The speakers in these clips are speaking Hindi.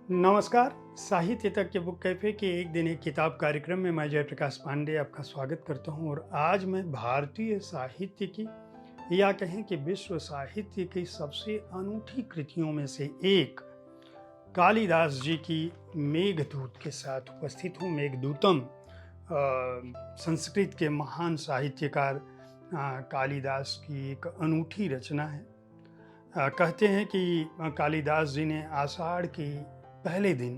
नमस्कार। साहित्य तक के बुक कैफ़े के एक दिन एक किताब कार्यक्रम में मैं जयप्रकाश पांडे आपका स्वागत करता हूं और आज मैं भारतीय साहित्य की या कहें कि विश्व साहित्य की सबसे अनूठी कृतियों में से एक कालिदास जी की मेघदूत के साथ उपस्थित हूँ। मेघदूतम संस्कृत के महान साहित्यकार कालिदास की एक अनूठी रचना है। कहते हैं कि कालिदास जी ने आषाढ़ के पहले दिन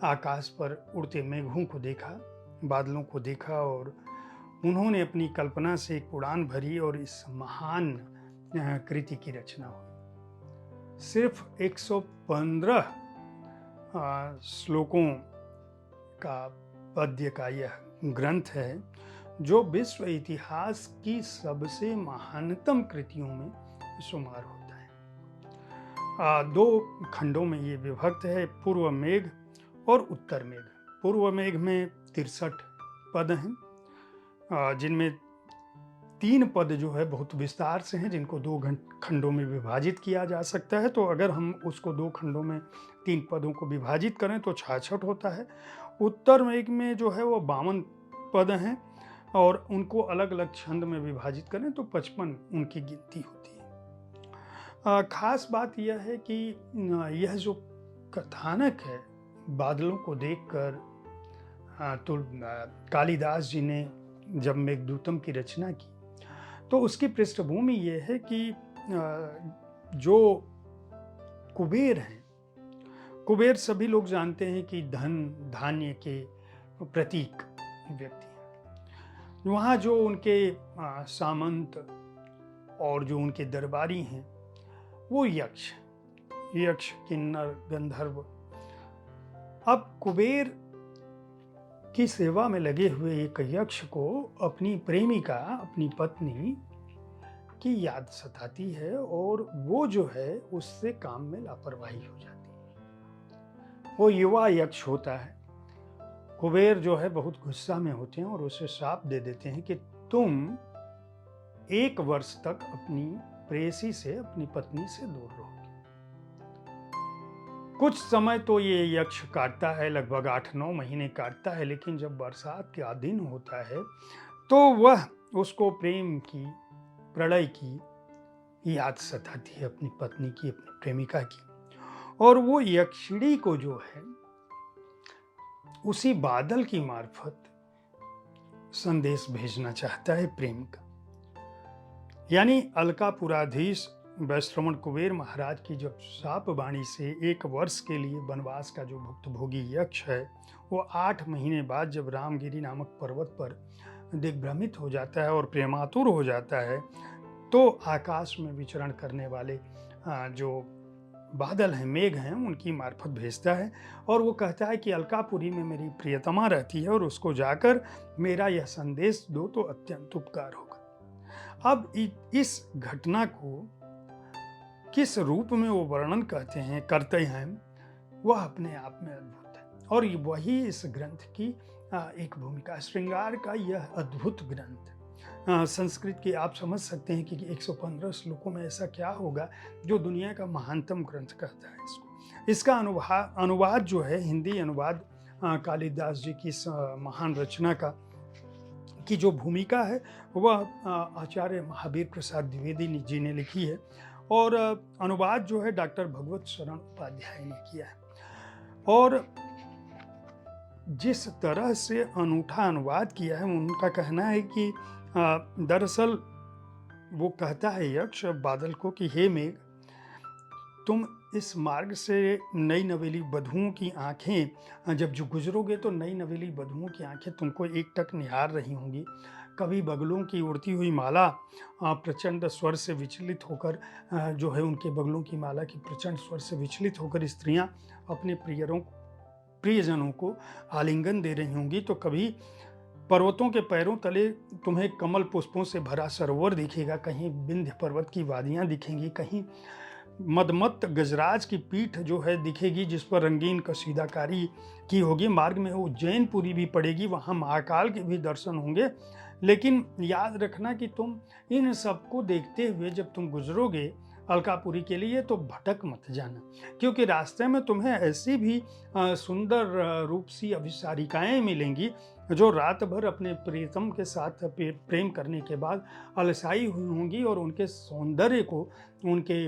आकाश पर उड़ते मेघों को देखा, बादलों को देखा और उन्होंने अपनी कल्पना से एक उड़ान भरी और इस महान कृति की रचना हुई। सिर्फ 115 श्लोकों का पद्य का यह ग्रंथ है जो विश्व इतिहास की सबसे महानतम कृतियों में शुमार होता है। दो खंडों में ये विभक्त है, पूर्व मेघ और उत्तर मेघ। पूर्व मेघ में 63 पद हैं, जिनमें 3 पद जो है बहुत विस्तार से हैं, जिनको 2 खंडों में विभाजित किया जा सकता है। तो अगर हम उसको 2 खंडों में 3 पदों को विभाजित करें तो 66 होता है। उत्तर मेघ में जो है वो 52 पद हैं और उनको अलग अलग छंद में विभाजित करें तो 55 उनकी गिनती होती है। खास बात यह है कि यह जो कथानक है, बादलों को देखकर तो कालिदास जी ने जब मेघदूतम की रचना की तो उसकी पृष्ठभूमि यह है कि जो कुबेर हैं, कुबेर सभी लोग जानते हैं कि धन धान्य के प्रतीक व्यक्ति हैं। वहाँ जो उनके सामंत और जो उनके दरबारी हैं वो यक्ष, किन्नर, गंधर्व। अब कुबेर की सेवा में लगे हुए एक यक्ष को अपनी प्रेमिका, अपनी पत्नी की याद सताती है और वो जो है उससे काम में लापरवाही हो जाती है। वो युवा यक्ष होता है। कुबेर जो है बहुत गुस्सा में होते हैं और उसे श्राप दे देते हैं कि तुम 1 वर्ष तक अपनी प्रेयसी से, अपनी पत्नी से दूर रहोगे। कुछ समय तो ये यक्ष काटता है, लगभग 8-9 महीने काटता है, लेकिन जब बरसात का दिन होता है तो वह उसको प्रेम की, प्रलय की याद सताती है, अपनी पत्नी की, अपनी प्रेमिका की। और वो यक्षिणी को जो है उसी बादल की मार्फत संदेश भेजना चाहता है प्रेम का। यानी अलकापुराधीश वैश्रवण कुबेर महाराज की जब शाप वाणी से 1 वर्ष के लिए वनवास का जो भुक्तभोगी यक्ष है वो 8 महीने बाद जब रामगिरी नामक पर्वत पर दिग्भ्रमित हो जाता है और प्रेमातुर हो जाता है तो आकाश में विचरण करने वाले जो बादल हैं, मेघ हैं, उनकी मार्फत भेजता है और वो कहता है कि अलकापुरी में मेरी प्रियतमा रहती है और उसको जाकर मेरा यह संदेश दो तो अत्यंत उपकार होगा। अब इस घटना को किस रूप में वो वर्णन करते हैं वह अपने आप में अद्भुत है और वही इस ग्रंथ की एक भूमिका। श्रृंगार का यह अद्भुत ग्रंथ संस्कृत की आप समझ सकते हैं कि 115 श्लोकों में ऐसा क्या होगा जो दुनिया का महानतम ग्रंथ कहता है इसको। इसका अनुवाद जो है, हिंदी अनुवाद कालिदास जी की महान रचना का की जो भूमिका है वह आचार्य महावीर प्रसाद द्विवेदी जी ने लिखी है और अनुवाद जो है डॉक्टर भगवत शरण उपाध्याय ने किया है। और जिस तरह से अनूठा अनुवाद किया है, उनका कहना है कि दरअसल वो कहता है यक्ष बादल को कि हे मेघ, तुम इस मार्ग से नई नवेली वधुओं की आंखें जब जो गुजरोगे तो नई नवेली वधुओं की आंखें तुमको एकटक निहार रही होंगी। कभी बगलों की उड़ती हुई माला प्रचंड स्वर से विचलित होकर जो है उनके बगलों की माला की प्रचंड स्वर से विचलित होकर स्त्रियां अपने प्रियजनों को आलिंगन दे रही होंगी। तो कभी पर्वतों के पैरों तले तुम्हें कमल पुष्पों से भरा सरोवर दिखेगा, कहीं विंध्य पर्वत की वादियां दिखेंगी, कहीं मदमत्त गजराज की पीठ जो है दिखेगी जिस पर रंगीन कसीदाकारी की होगी। मार्ग में उज्जैनपुरी भी पड़ेगी, वहाँ महाकाल के भी दर्शन होंगे। लेकिन याद रखना कि तुम इन सबको देखते हुए जब तुम गुजरोगे अलकापुरी के लिए तो भटक मत जाना, क्योंकि रास्ते में तुम्हें ऐसी भी सुंदर रूप सी अभिसारिकाएं मिलेंगी जो रात भर अपने प्रियतम के साथ प्रेम करने के बाद अलसाई हुई होंगी, और उनके सौंदर्य को, उनके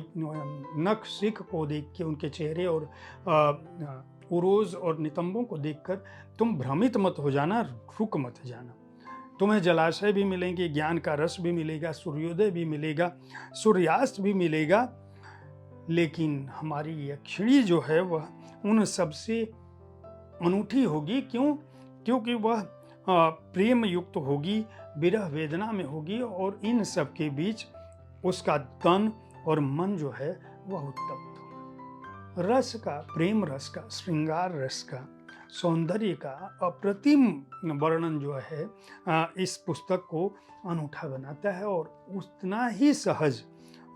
नख शिख को देख के, उनके चेहरे और उरोज और नितंबों को देखकर तुम भ्रमित मत हो जाना, रुक मत जाना। तुम्हें जलाशय भी मिलेंगे, ज्ञान का रस भी मिलेगा, सूर्योदय भी मिलेगा, सूर्यास्त भी मिलेगा, लेकिन हमारी यक्षिणी जो है वह उन सबसे अनूठी होगी। क्यों? क्योंकि वह प्रेम युक्त होगी, विरह वेदना में होगी, और इन सब के बीच उसका तन और मन जो है वह उत्तप्त होगा। रस का, प्रेम रस का, श्रृंगार रस का, सौंदर्य का अप्रतिम वर्णन जो है इस पुस्तक को अनूठा बनाता है, और उतना ही सहज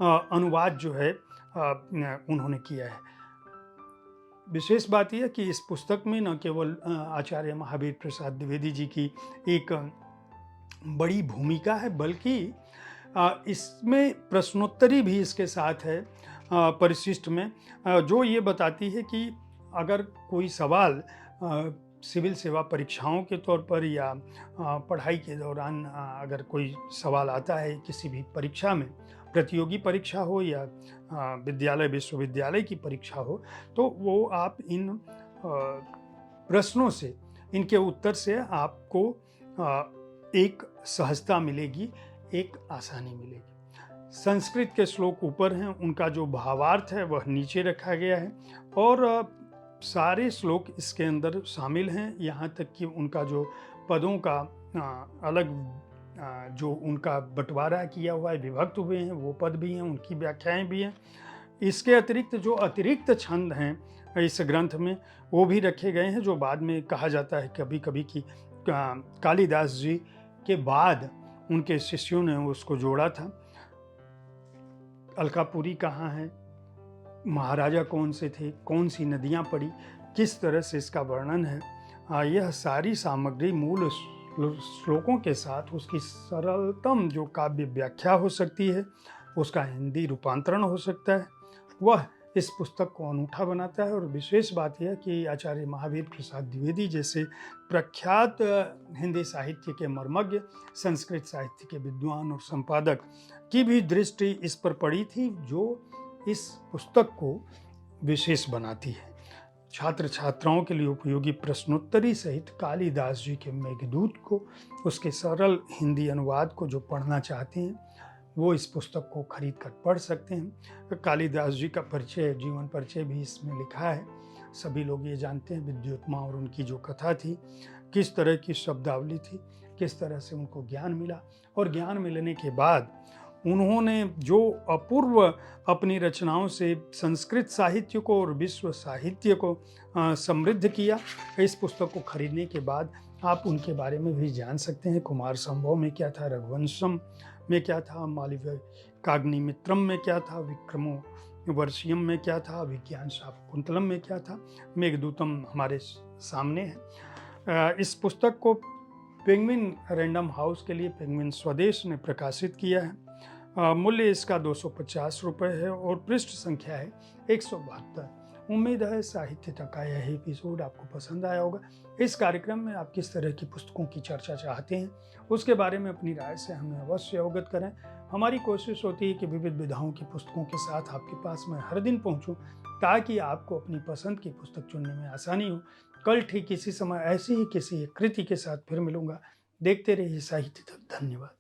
अनुवाद जो है उन्होंने किया है। विशेष बात यह कि इस पुस्तक में न केवल आचार्य महावीर प्रसाद द्विवेदी जी की एक बड़ी भूमिका है, बल्कि इसमें प्रश्नोत्तरी भी इसके साथ है परिशिष्ट में, जो ये बताती है कि अगर कोई सवाल सिविल सेवा परीक्षाओं के तौर पर या पढ़ाई के दौरान अगर कोई सवाल आता है किसी भी परीक्षा में, प्रतियोगी परीक्षा हो या विद्यालय विश्वविद्यालय की परीक्षा हो, तो वो आप इन प्रश्नों से, इनके उत्तर से आपको एक सहजता मिलेगी, एक आसानी मिलेगी। संस्कृत के श्लोक ऊपर हैं, उनका जो भावार्थ है वह नीचे रखा गया है, और सारे श्लोक इसके अंदर शामिल हैं, यहाँ तक कि उनका जो पदों का अलग जो उनका बंटवारा किया हुआ है, विभक्त हुए हैं, वो पद भी हैं, उनकी व्याख्याएं भी हैं। इसके अतिरिक्त जो अतिरिक्त छंद हैं इस ग्रंथ में वो भी रखे गए हैं, जो बाद में कहा जाता है कभी कभी कि कालिदास जी के बाद उनके शिष्यों ने उसको जोड़ा था। अलकापुरी कहाँ है, महाराजा कौन से थे, कौन सी नदियाँ पड़ी, किस तरह से इसका वर्णन है, यह सारी सामग्री मूल श्लोकों के साथ उसकी सरलतम जो काव्य व्याख्या हो सकती है, उसका हिंदी रूपांतरण हो सकता है, वह इस पुस्तक को अनूठा बनाता है। और विशेष बात यह कि आचार्य महावीर प्रसाद द्विवेदी जैसे प्रख्यात हिंदी साहित्य के मर्मज्ञ, संस्कृत साहित्य के विद्वान और संपादक की भी दृष्टि इस पर पड़ी थी, जो इस पुस्तक को विशेष बनाती है। छात्र छात्राओं के लिए उपयोगी प्रश्नोत्तरी सहित कालिदास जी के मेघदूत को, उसके सरल हिंदी अनुवाद को जो पढ़ना चाहते हैं वो इस पुस्तक को खरीद कर पढ़ सकते हैं। कालिदास जी का परिचय, जीवन परिचय भी इसमें लिखा है। सभी लोग ये जानते हैं विद्युत्मा और उनकी जो कथा थी, किस तरह की शब्दावली थी, किस तरह से उनको ज्ञान मिला, और ज्ञान मिलने के बाद उन्होंने जो अपूर्व अपनी रचनाओं से संस्कृत साहित्य को और विश्व साहित्य को समृद्ध किया। इस पुस्तक को खरीदने के बाद आप उनके बारे में भी जान सकते हैं। कुमार संभव में क्या था, रघुवंशम में क्या था, मालव्य काग्निमित्रम में क्या था, विक्रमो वर्षियम में क्या था, विज्ञान शाकुंतलम में क्या था, मेघदूतम हमारे सामने है। इस पुस्तक को पेंगुइन रैंडम हाउस के लिए पेंगुइन स्वदेश ने प्रकाशित किया है। मूल्य इसका 250 रुपये है और पृष्ठ संख्या है 172। उम्मीद है साहित्य तक का यह एपिसोड आपको पसंद आया होगा। इस कार्यक्रम में आप किस तरह की पुस्तकों की चर्चा चाहते हैं उसके बारे में अपनी राय से हमें अवश्य अवगत करें। हमारी कोशिश होती है कि विविध विधाओं की पुस्तकों के साथ आपके पास मैं हर दिन पहुंचूं, ताकि आपको अपनी पसंद की पुस्तक चुनने में आसानी हो। कल ठीक इसी समय ऐसी ही किसी एक कृति के साथ फिर मिलूंगा। देखते रहिए साहित्य तक। धन्यवाद।